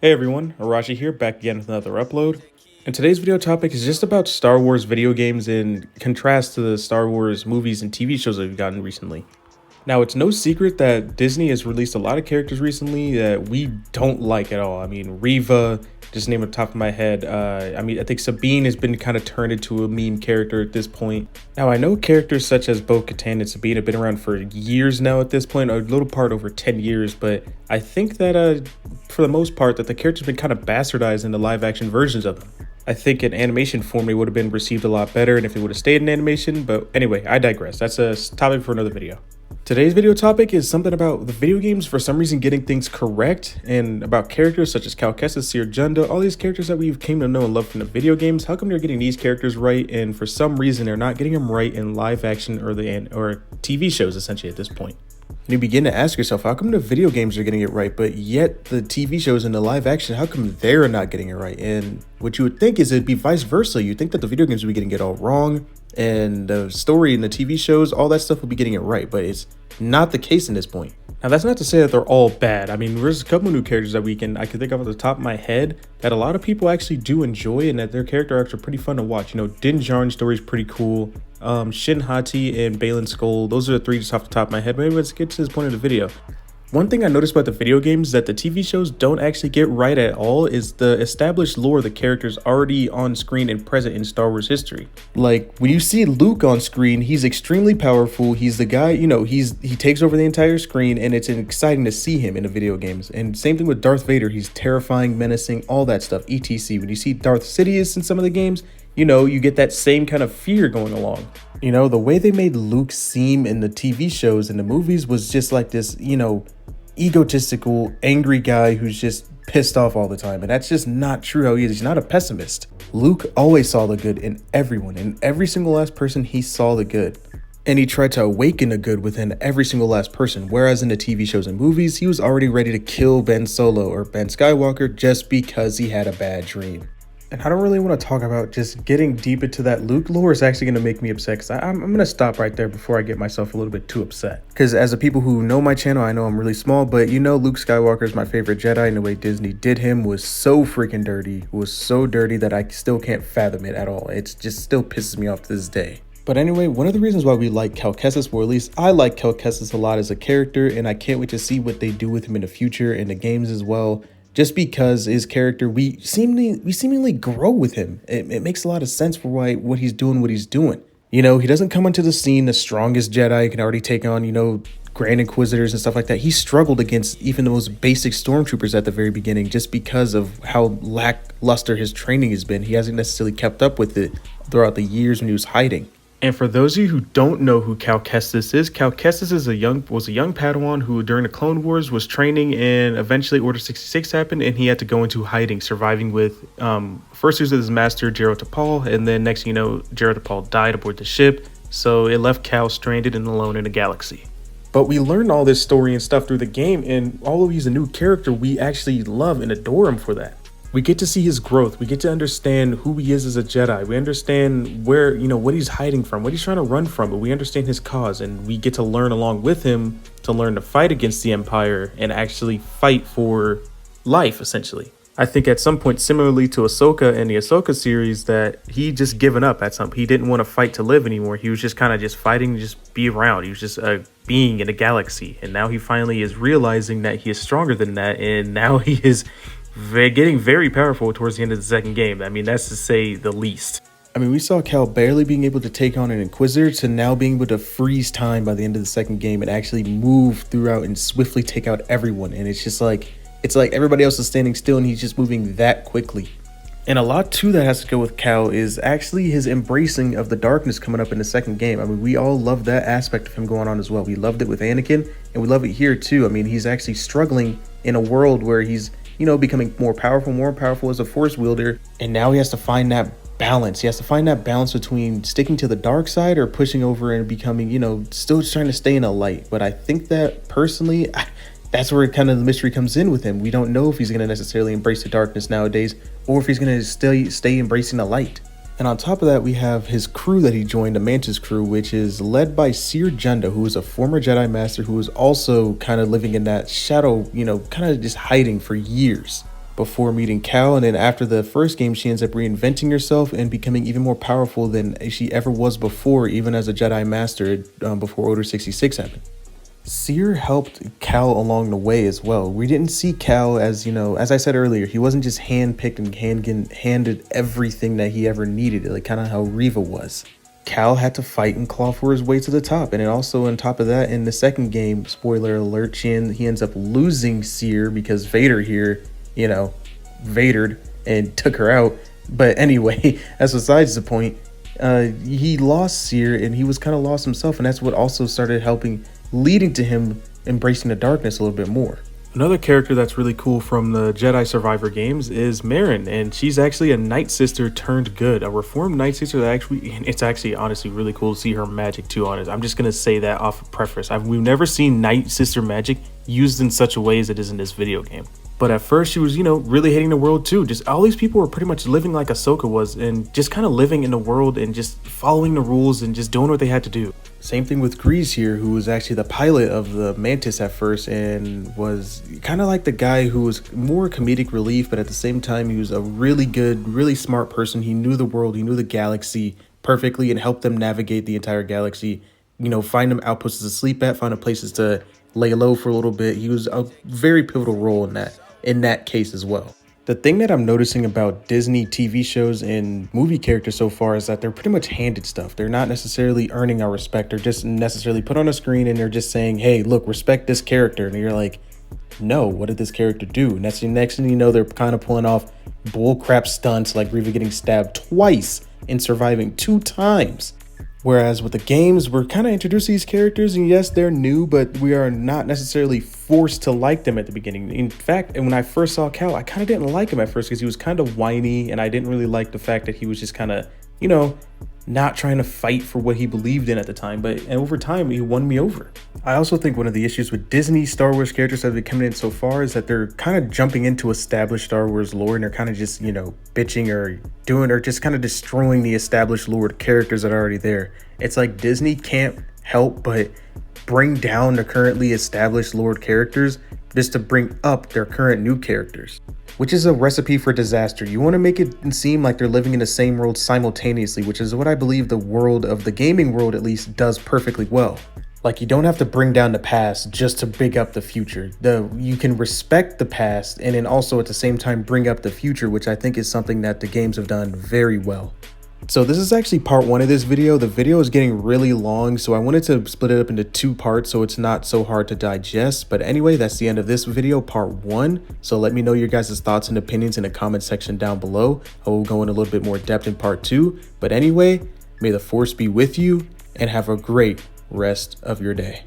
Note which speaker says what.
Speaker 1: Hey everyone, Araji here, back again with another upload. And today's video topic is just about Star Wars video games in contrast to the Star Wars movies and TV shows that we've gotten recently. Now, it's no secret that Disney has released a lot of characters recently that we don't like at all. I mean, Reva, just name it off the top of my head. I think Sabine has been kind of turned into a meme character at this point. Now, I know characters such as Bo-Katan and Sabine have been around for years now at this point, a little part over 10 years, but I think that for the most part that the characters have been kind of bastardized into live action versions of them. I think in animation form, it would have been received a lot better and if it would have stayed in animation, but anyway, I digress. That's a topic for another video. Today's video topic is something about the video games for some reason getting things correct, and about characters such as Cal Kestis, Cere Junda, all these characters that we've came to know and love from the video games. How come they're getting these characters right, and for some reason they're not getting them right in live action or TV shows essentially at this point? And you begin to ask yourself, how come the video games are getting it right, but yet the TV shows and the live action, how come they're not getting it right? And what you would think is it'd be vice versa. You'd think that the video games would be getting it all wrong, and the story and the TV shows, all that stuff would be getting it right, but it's not the case in this point. Now, that's not to say that they're all bad. I mean, there's a couple new characters that I can think of at the top of my head that a lot of people actually do enjoy, and that their character arcs are pretty fun to watch. You know, Din Djarin's story is pretty cool. Shin Hati and Baylan Skoll, those are the three just off the top of my head. Maybe let's get to this point of the video. One thing I noticed about the video games that the TV shows don't actually get right at all is the established lore of the characters already on screen and present in Star Wars history. Like, when you see Luke on screen, he's extremely powerful. He's the guy, you know, he takes over the entire screen, and it's exciting to see him in the video games. And same thing with Darth Vader. He's terrifying, menacing, all that stuff, etc. When you see Darth Sidious in some of the games, you know, you get that same kind of fear going along. You know, the way they made Luke seem in the TV shows and the movies was just like this, you know, egotistical, angry guy who's just pissed off all the time. And that's just not true how he is. He's not a pessimist. Luke always saw the good in everyone. In every single last person, he saw the good. And he tried to awaken the good within every single last person. Whereas in the TV shows and movies, he was already ready to kill Ben Solo or Ben Skywalker just because he had a bad dream. And I don't really want to talk about just getting deep into that Luke lore is actually going to make me upset, because I'm going to stop right there before I get myself a little bit too upset. Because as the people who know my channel, I know I'm really small, but you know Luke Skywalker is my favorite Jedi, and the way Disney did him was so freaking dirty, was so dirty that I still can't fathom it at all. It just still pisses me off to this day. But anyway, one of the reasons why we like Cal Kestis, or at least I like Cal Kestis a lot as a character, and I can't wait to see what they do with him in the future in the games as well. Just because his character, we seemingly grow with him. It makes a lot of sense for what he's doing. You know, he doesn't come onto the scene the strongest Jedi. He can already take on, you know, Grand Inquisitors and stuff like that. He struggled against even the most basic stormtroopers at the very beginning just because of how lackluster his training has been. He hasn't necessarily kept up with it throughout the years when he was hiding. And for those of you who don't know who Cal Kestis is, Cal Kestis was a young Padawan who during the Clone Wars was training, and eventually Order 66 happened and he had to go into hiding, surviving with, first he was with his master Jaro Tapal, and then next you know, Jaro Tapal died aboard the ship, so it left Cal stranded and alone in a galaxy. But we learned all this story and stuff through the game, and although he's a new character, we actually love and adore him for that. We get to see his growth. We get to understand who he is as a Jedi. We understand where, you know, what he's hiding from, what he's trying to run from, but we understand his cause, and we get to learn along with him to learn to fight against the Empire and actually fight for life, essentially. I think at some point, similarly to Ahsoka and the Ahsoka series, that he just given up at some point. He didn't want to fight to live anymore. He was just kind of just fighting to just be around. He was just a being in a galaxy, and now he finally is realizing that he is stronger than that, and now he is getting very powerful towards the end of the second game. I mean, that's to say the least. I mean, we saw Cal barely being able to take on an Inquisitor to now being able to freeze time by the end of the second game and actually move throughout and swiftly take out everyone. And it's just like, it's like everybody else is standing still and he's just moving that quickly. And a lot too that has to go with Cal is actually his embracing of the darkness coming up in the second game. I mean, we all love that aspect of him going on as well. We loved it with Anakin, and we love it here too. I mean, he's actually struggling in a world where he's, you know, becoming more powerful as a force wielder. And now he has to find that balance. He has to find that balance between sticking to the dark side or pushing over and becoming, you know, still trying to stay in a light. But I think that personally, that's where kind of the mystery comes in with him. We don't know if he's going to necessarily embrace the darkness nowadays or if he's going to stay embracing the light. And on top of that, we have his crew that he joined, the Mantis crew, which is led by Cere Junda, who is a former Jedi Master who was also kind of living in that shadow, you know, kind of just hiding for years. before meeting Cal, and then after the first game, she ends up reinventing herself and becoming even more powerful than she ever was before, even as a Jedi Master before Order 66 happened. Seer helped Cal along the way as well. We didn't see Cal as, as I said earlier, he wasn't just handpicked and handed everything that he ever needed, like kind of how Reva was. Cal had to fight and claw for his way to the top. And then also on top of that, in the second game, spoiler alert, he ends up losing Seer because Vader here, Vadered and took her out. But anyway, that's besides the point. He lost Seer and he was kind of lost himself. And that's what also started leading to him embracing the darkness a little bit more. Another character that's really cool from the Jedi Survivor games is Marin, and she's actually a Night Sister turned good, a reformed Night Sister it's actually honestly really cool to see her magic too, honest. I'm just gonna say that off of preface. We've never seen Night Sister magic used in such a way as it is in this video game. But at first she was, really hating the world too. Just all these people were pretty much living like Ahsoka was and just kind of living in the world and just following the rules and just doing what they had to do. Same thing with Grease here, who was actually the pilot of the Mantis at first and was kind of like the guy who was more comedic relief, but at the same time, he was a really good, really smart person. He knew the world, he knew the galaxy perfectly and helped them navigate the entire galaxy, find them outposts to sleep at, find them places to lay low for a little bit. He was a very pivotal role in that case as well. The thing that I'm noticing about Disney TV shows and movie characters so far is that they're pretty much handed stuff. They're not necessarily earning our respect. They're just necessarily put on a screen and they're just saying, hey, look, respect this character. And you're like, no, what did this character do? And that's the next thing you know, they're kind of pulling off bullcrap stunts like Reva getting stabbed twice and surviving 2 times. Whereas with the games, we're kind of introduced to these characters, and yes, they're new, but we are not necessarily forced to like them at the beginning. In fact, when I first saw Cal, I kind of didn't like him at first because he was kind of whiny, and I didn't really like the fact that he was just kind of, not trying to fight for what he believed in at the time. But over time, he won me over. I also think one of the issues with Disney Star Wars characters that have been coming in so far is that they're kind of jumping into established Star Wars lore, and they're kind of just, bitching or just kind of destroying the established lore characters that are already there. It's like Disney can't help but bring down the currently established lore characters just to bring up their current new characters, which is a recipe for disaster. You want to make it seem like they're living in the same world simultaneously, which is what I believe the world of the gaming world at least does perfectly well. Like, you don't have to bring down the past just to big up the future. You can respect the past and then also at the same time bring up the future, which I think is something that the games have done very well. So this is actually part 1 of this video. The video is getting really long, so I wanted to split it up into 2 parts so it's not so hard to digest. But anyway, that's the end of this video, part 1. So let me know your guys' thoughts and opinions in the comment section down below. I will go in a little bit more depth in part 2. But anyway, may the Force be with you and have a great rest of your day.